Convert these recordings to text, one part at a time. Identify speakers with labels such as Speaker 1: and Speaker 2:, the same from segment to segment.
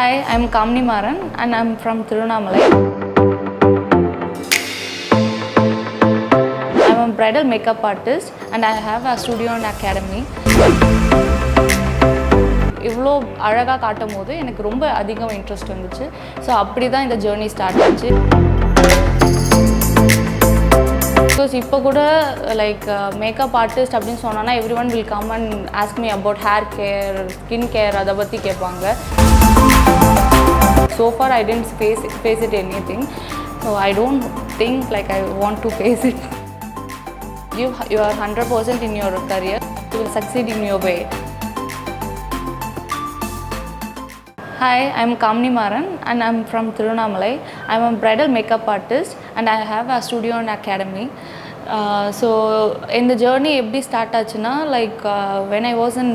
Speaker 1: Hi, I'm Kamini Maran and I'm from Tirunamalai. I'm a bridal makeup artist and I have a studio and academy. இவ்வளோ அழகாக காட்டும் போது எனக்கு ரொம்ப அதிகம் இன்ட்ரெஸ்ட் வந்துச்சு. ஸோ அப்படி தான் இந்த ஜேர்னி ஸ்டார்ட் ஆச்சு. பிகாஸ் இப்போ கூட லைக் மேக்கப் ஆர்டிஸ்ட் அப்படின்னு சொன்னோன்னா everyone will come and ask me about hair care, skin care அதை பற்றி கேட்பாங்க. So far I didn't face it anything. So I don't think like I want to face it. You are 100% in your career. You will succeed in your way. Hi, I'm Kamini Maran and I'm from Tirunamalai. I'm a bridal makeup artist and I have a studio and academy. So in the journey எப்படி start ஆச்சுன்னா like when I was in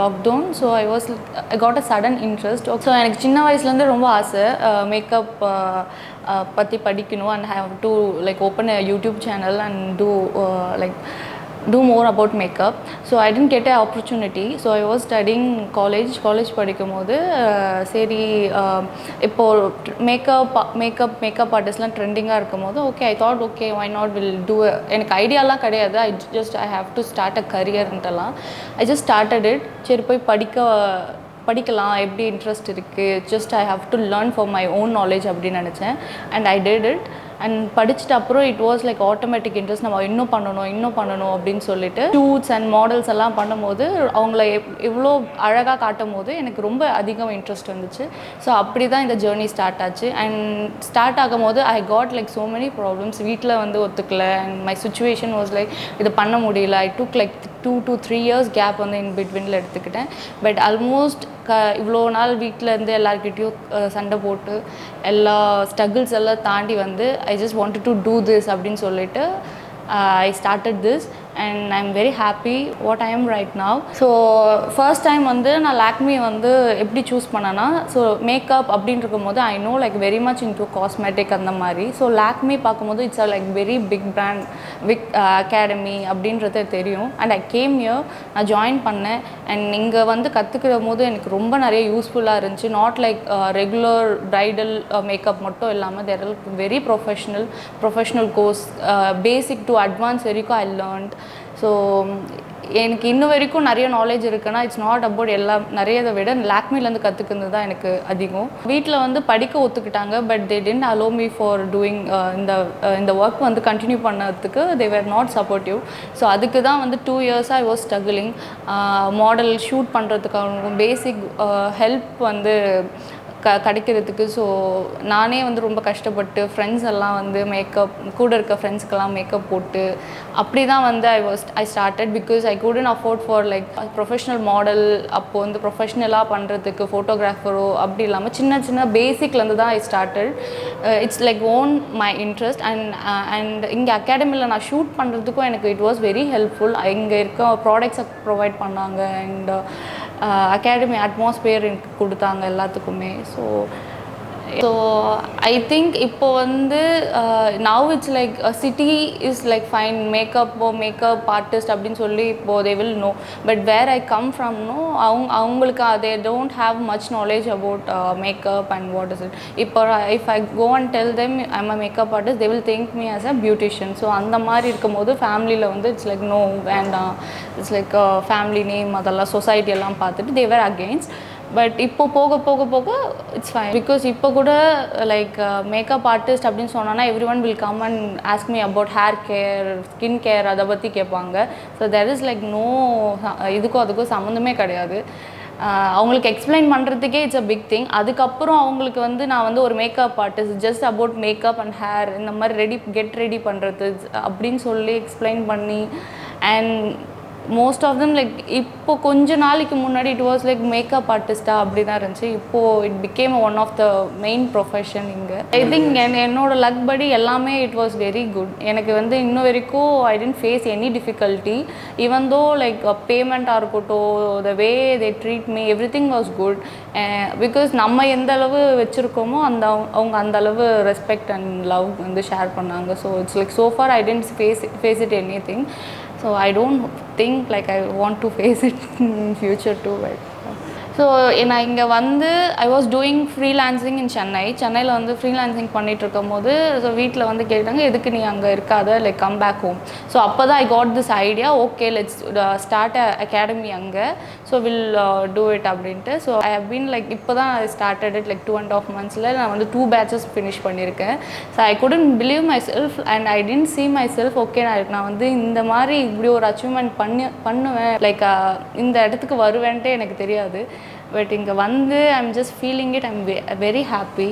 Speaker 1: lockdown, so I got a sudden interest. So எனக்கு சின்ன வயசுலேருந்து ரொம்ப ஆசை makeup பற்றி படிக்கணும் and have to like open a YouTube channel and do more about makeup. So I didn't get an opportunity. So I was studying college படிக்கும்போது சரி இப்போது மேக்கப் ஆர்டிஸ்ட்லாம் ட்ரெண்டிங்காக இருக்கும்போது okay I thought okay why not will do எனக்கு ஐடியாலாம் கிடையாது. I have to start a careerன்ட்டுலாம் I just started it. சரி போய் படிக்கலாம் எப்படி இன்ட்ரெஸ்ட் இருக்குது, just I have to learn for my own knowledge அப்படின்னு நினச்சேன். And I did it. And படிச்சுட்டு அப்புறம் it was like automatic interest. நம்ம இன்னும் பண்ணணும் அப்படின்னு சொல்லிட்டு ஷூட்ஸ் அண்ட் மாடல்ஸ் எல்லாம் பண்ணும்போது அவங்கள இவ்வளோ அழகாக காட்டும் போது எனக்கு ரொம்ப அதிகம் இன்ட்ரெஸ்ட் வந்துச்சு. ஸோ அப்படி தான் இந்த ஜேர்னி ஸ்டார்ட் ஆச்சு. அண்ட் ஸ்டார்ட் ஆகும் போது I got like so many problems. வீட்டில் வந்து ஒத்துக்கல and my situation was like இதை பண்ண முடியல. I took like 2 to 3 years gap வந்து இன் பிட்வீனில் எடுத்துக்கிட்டேன். பட் ஆல்மோஸ்ட் இவ்வளோ நாள் வீட்டில் இருந்து எல்லாருக்கிட்டையும் சண்டை போட்டு எல்லா ஸ்ட்ரகிள்ஸ் எல்லாம் தாண்டி வந்து I just wanted to do this அப்படின்னு சொல்லிட்டு I started this and I am very happy what I am right now. So first time வந்து நான் லாக்மி வந்து எப்படி சூஸ் பண்ணேன்னா, ஸோ மேக்கப் அப்படின்னு இருக்கும்போது I know like very much into cosmetic அந்த மாதிரி. ஸோ லாக்மி பார்க்கும்போது it's like very big brand, big academy அப்படின்றது தெரியும். அண்ட் ஐ கேம் ஹியர், நான் ஜாயின் பண்ணேன். அண்ட் இங்கே வந்து கற்றுக்கிற போது எனக்கு ரொம்ப நிறைய யூஸ்ஃபுல்லாக இருந்துச்சு. Not like regular bridal makeup மட்டும் இல்லாமல் there are very professional course, basic to advance வரைக்கும் ஐ லேர்ன்ட். ஸோ எனக்கு இன்னும் வரைக்கும் நிறைய நாலேஜ் இருக்குன்னா இட்ஸ் நாட் அபவுட் நிறையதை விட லாக்மிலேருந்து கற்றுக்கிறது தான் எனக்கு அதிகம். வீட்டில் வந்து படிக்க ஒத்துக்கிட்டாங்க. But they didn't allow me for doing இந்த ஒர்க் வந்து கண்டினியூ பண்ணதுக்கு they were not supportive. So அதுக்கு தான் வந்து 2 years I was struggling. Model shoot பண்ணுறதுக்காக பேசிக் ஹெல்ப் வந்து கிடைக்கிறதுக்கு. ஸோ நானே வந்து ரொம்ப கஷ்டப்பட்டு ஃப்ரெண்ட்ஸ் எல்லாம் வந்து மேக்கப் கூட இருக்க ஃப்ரெண்ட்ஸ்க்கெல்லாம் மேக்கப் போட்டு அப்படி தான் வந்து I started. Because I couldn't afford for like professional model. அப்போது வந்து ப்ரொஃபஷ்னலாக பண்ணுறதுக்கு ஃபோட்டோகிராஃபரோ அப்படி இல்லாமல் சின்ன பேசிக்லேருந்து தான் I started. It's like own my interest. And இங்கே அகாடமியில் நான் ஷூட் பண்ணுறதுக்கும் எனக்கு இட் வாஸ் வெரி ஹெல்ப்ஃபுல். இங்கே இருக்க ப்ராடக்ட்ஸை ப்ரொவைட் பண்ணாங்க அண்ட் அகாடமி அட்மாஸ்பியர் எனக்கு கொடுத்தாங்க எல்லாத்துக்குமே. ஸோ ஐ திங்க் இப்போ வந்து now it's like city is like fine makeup artist அப்படின்னு சொல்லி இப்போது they will know. But where I come from know அவங்களுக்கு they don't have much knowledge about makeup and what is it. இப்போ if I go and tell them I am a makeup artist, they will think me as a beautician. So அந்த மாதிரி இருக்கும்போது ஃபேமிலியில் வந்து it's like no வேண்டாம், it's like family name அதெல்லாம் society எல்லாம் பார்த்துட்டு தே வேர் அகெயின்ஸ்ட். பட் இப்போ போக இட்ஸ் ஃபைன். பிகாஸ் இப்போ கூட லைக் மேக்கப் ஆர்டிஸ்ட் அப்படின்னு சொன்னோன்னா everyone will come and ask me about hair care, skin care அதை பற்றி கேட்பாங்க. So there is like no, இதுக்கும் அதுக்கும் சம்மந்தமே கிடையாது. அவங்களுக்கு எக்ஸ்பிளைன் பண்ணுறதுக்கே இட்ஸ் அ பிக் திங். அதுக்கப்புறம் அவங்களுக்கு வந்து நான் வந்து ஒரு makeup artist, just about makeup and hair இந்த மாதிரி கெட் ரெடி பண்ணுறது அப்படின்னு சொல்லி எக்ஸ்பிளைன் பண்ணி and most of them like இப்போ கொஞ்ச நாளைக்கு முன்னாடி இட் வாஸ் லைக் மேக்கப் ஆர்டிஸ்ட்டாக அப்படி தான் இருந்துச்சு. இப்போது it became one of the main profession இங்கே. ஐ திங்க் என்னோட லக் படி எல்லாமே இட் வாஸ் வெரி குட். எனக்கு வந்து இன்னும் வரைக்கும் I didn't face any difficulty. Even though like பேமெண்ட்டாக இருக்கட்டும், the way they treat me, everything was good. Because நம்ம எந்த அளவு வச்சுருக்கோமோ அவங்க அந்த அளவு ரெஸ்பெக்ட் அண்ட் லவ் வந்து ஷேர் பண்ணாங்க. So it's like so far I didn't face it anything. So I don't think like I want to face it in future too. But so நான் இங்கே வந்து ஐ வாஸ் டூயிங் ஃப்ரீலான்சிங் இன் சென்னையில் வந்து freelancing பண்ணிகிட்டு இருக்கும் போது so வீட்டில் வந்து கேட்டாங்க எதுக்கு நீ அங்கே இருக்காத like come back home. So அப்போ தான் I got this idea, okay let's start academy அங்கே, ஸோ வில் டூ இட் அப்படின்ட்டு. So I have been like இப்போ தான் I started it like 2.5 months நான் வந்து 2 batches ஃபினிஷ் பண்ணியிருக்கேன். So I couldn't believe myself and I didn't see myself okay நான் வந்து இந்த மாதிரி இப்படி ஒரு அச்சீவ்மெண்ட் பண்ணுவேன் லைக் இந்த இடத்துக்கு வருவேன்ட்டு எனக்கு தெரியாது. பட் இங்கே வந்து I'm just feeling it, I'm very happy.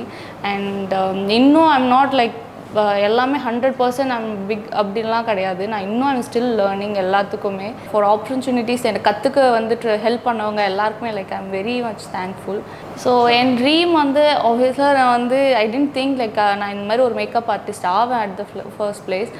Speaker 1: And இன்னும் ஐம் நாட் லைக் எல்லாமே 100% ஐம் பிக் அப்படின்லாம் கிடையாது. நான் இன்னும் ஐம் ஸ்டில் லேர்னிங் எல்லாத்துக்குமே. ஃபார் ஆப்பர்ச்சுனிட்டிஸ் எனக்கு கற்றுக்க வந்துட்டு ஹெல்ப் பண்ணவங்க எல்லாருக்குமே like I'm very much thankful. So N dream வந்து ஆப்வியஸாக நான் வந்து ஐ டென்ட் திங்க் லைக் நான் இந்த மாதிரி ஒரு மேக்கப் ஆர்டிஸ்ட் ஆவேன் at the first place.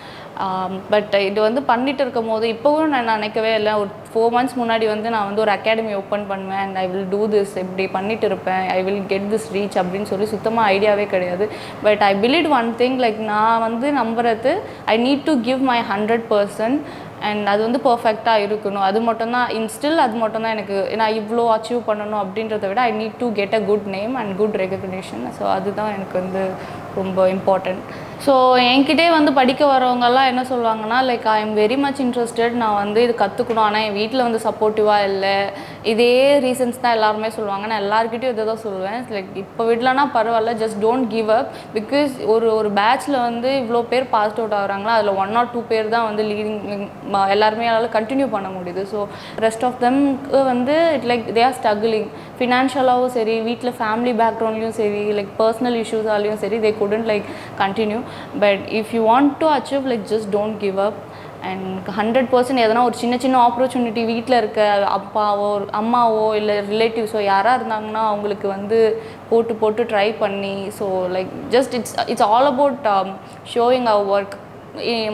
Speaker 1: But இது வந்து பண்ணிட்டு இருக்கும் போது இப்போவும் நான் நினைக்கவே இல்லை. ஒரு 4 months முன்னாடி வந்து நான் வந்து ஒரு அகாடமி ஓப்பன் பண்ணுவேன் and I will do this, இப்படி பண்ணிட்டு இருப்பேன், I will get this reach அப்படின்னு சொல்லி சுத்தமாக ஐடியாவே கிடையாது. But I believe one thing, like நான் வந்து நம்புறது I need to give my 100% and அது வந்து பர்ஃபெக்டாக இருக்கணும். அது மட்டும்தான் ஸ்டில் அது மட்டும்தான் எனக்கு நான் இவ்வளோ அச்சீவ் பண்ணணும் அப்படின்றத விட I need to get a good name and good recognition. So அதுதான் எனக்கு வந்து ரொம்ப இம்பார்ட்டண்ட். ஸோ என்கிட்டே வந்து படிக்க வரவங்கெல்லாம் என்ன சொல்லுவாங்கன்னா like I am very much interested, நான் வந்து இது கற்றுக்கணும், ஆனால் என் வீட்டில் வந்து சப்போர்ட்டிவாக இல்லை, இதே ரீசன்ஸ் தான் எல்லாருமே சொல்லுவாங்க. நான் எல்லாருக்கிட்டையும் இதை தான் சொல்லுவேன், லைக் இப்போ விடலன்னா பரவாயில்ல, just don't give up. Because ஒரு பேட்ச்சில் வந்து இவ்வளோ பேர் பாஸ் அவுட் ஆகுறாங்களா, அதில் 1 or 2 பேர் தான் வந்து லீடிங் எல்லாருமே அதனால் கண்டினியூ பண்ண முடியுது. ஸோ ரெஸ்ட் ஆஃப் தெம்க்கு வந்து it like they are struggling ஃபினான்ஷியலாகவும் சரி, வீட்டில் ஃபேமிலி பேக்ரவுண்ட்லேயும் சரி, லைக் பர்சனல் இஷ்யூஸாலையும் சரி, தே couldn't like continue. But if you want to achieve, like just don't give up. And 100% எதனா ஒரு சின்ன ஆப்பர்ச்சுனிட்டி வீட்டில் இருக்க அப்பாவோ அம்மாவோ இல்லை ரிலேட்டிவ்ஸோ யாராக இருந்தாங்கன்னா அவங்களுக்கு வந்து போட்டு ட்ரை பண்ணி, so like just it's all about showing our work.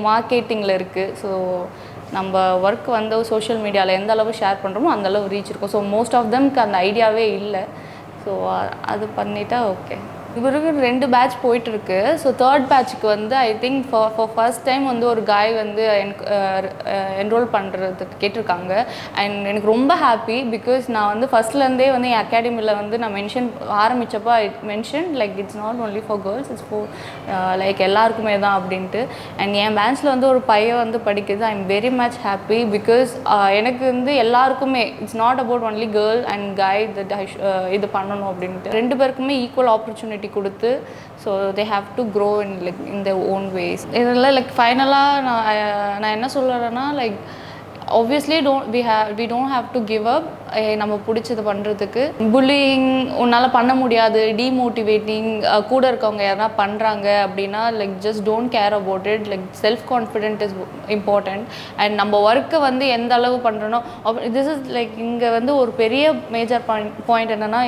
Speaker 1: மார்க்கெட்டிங்கில் இருக்குது. ஸோ நம்ம ஒர்க் வந்து சோஷியல் மீடியாவில் எந்த அளவு ஷேர் பண்ணுறோமோ அந்தளவு ரீச் இருக்கும். ஸோ மோஸ்ட் ஆஃப் தெம்க்கு அந்த ஐடியாவே இல்லை. ஸோ அது பண்ணிட்டா ஓகே. இவருக்கு 2 பேட்ச் போயிட்டுருக்கு. ஸோ 3rd பேட்சுக்கு வந்து I think for first time வந்து ஒரு காய் வந்து என்ரோல் பண்ணுறதுக்கு கேட்டிருக்காங்க. அண்ட் எனக்கு ரொம்ப ஹாப்பி, பிகாஸ் நான் வந்து ஃபஸ்ட்லேருந்தே வந்து என் அகாடமியில் வந்து நான் ஆரம்பித்தப்போ I mention like it's not only for girls, it's for like எல்லாருக்குமே தான் அப்படின்ட்டு. அண்ட் என் பேட்ச்சில் வந்து ஒரு பையன் வந்து படிக்குது. I am very much happy, because எனக்கு வந்து எல்லாருக்குமே it's not about only girl and guy that இது பண்ணணும் அப்படின்ட்டு 2 பேருக்குமே ஈக்குவல் ஆப்பர்ச்சுனிட்டி கொடுத்து, so they have to grow in like in their own ways. இதில் லைக் ஃபைனலாக நான் என்ன சொல்கிறேன்னா like obviously we don't have to give up. நம்ம பிடிச்சது பண்ணுறதுக்கு புல்லிங் உன்னால் பண்ண முடியாது, டீமோட்டிவேட்டிங் கூட இருக்கவங்க யாரா பண்ணுறாங்க அப்படின்னா like just don't care about it. Like self confident is important. And நம்ம ஒர்க்கை வந்து எந்த அளவு பண்ணுறனோ திஸ் இஸ் லைக் இங்கே வந்து ஒரு பெரிய மேஜர் பாயிண்ட் என்னென்னா,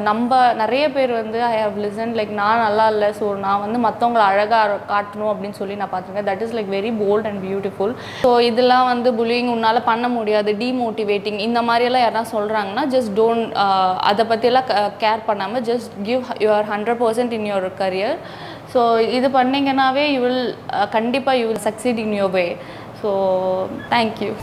Speaker 1: நம்ம நிறைய பேர் வந்து ஐ ஹவ் லிசன் லைக் நான் நல்லா இல்லை, ஸோ நான் வந்து மற்றவங்களை அழகாக காட்டணும் அப்படின்னு சொல்லி நான் பார்த்துருக்கேன். That is like very bold and beautiful. So இதெல்லாம் வந்து புல்லிங் உன்னால் பண்ண முடியாது, டீமோட்டிவேட்டிங் இந்த மாதிரியெல்லாம் யாரா சொல்கிறாங்கன்னா ஜஸ்ட் டோன்ட் அதை பற்றியெல்லாம் கேர் பண்ணாமல் just give your 100% in your career. So இது பண்ணிங்கன்னாவே கண்டிப்பாக you will succeed in your way. So thank you.